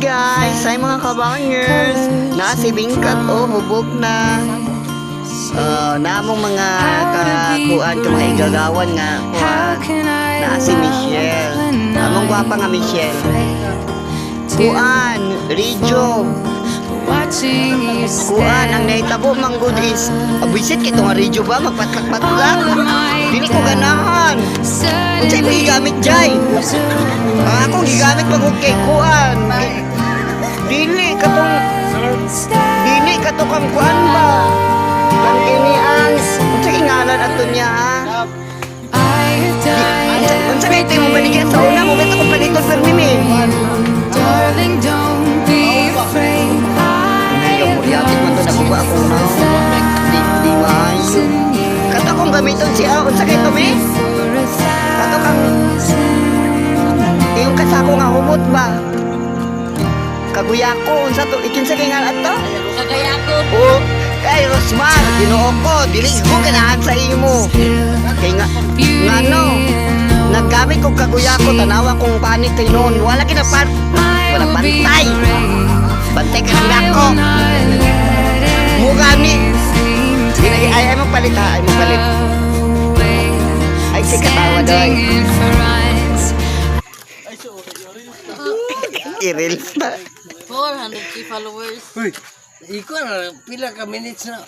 guys, ay mga kabangers, na si Bingkat hubog na. Namong mga kakuan ka mga igagawan nga kuan. Na si Michelle. Among gwapa nga Michelle. Kuan, Rijo. Kuan, ang naitabo mang good is abisit kito nga Rijo ba magpatlak-patlak. Dili ko ganahan. Unsay mo gigamit jay? Ako gigamit pag okay kuan. Dili katong kuan ba? Ang kini ang unsay ngalan ato niya ha? Unsay may timo baligyan sa una mo beto ko paliton permi. Darling, don't be afraid. Yung yapit man to nakuha ako na. Di man. Kato kong gamiton siya unsa kay to me? Kato kang yung kasako nga humot ba? Kaguyako unsa to ikinsa kay ngalan to? Kagayako. Oh, kay Rosmar, Ginoo ko, dili ko ganahan sa imo. Kay nga ngano, naggamit kog kaguyako tanawa kong panit kay noon. Wala wala pantay. Bantay ka lang ako. Mukha ni. Ay mo palit ha, ay mo palit. Ay si katawa doy. I-reels na. 400k followers. Uy, ikaw na, pila ka minutes na.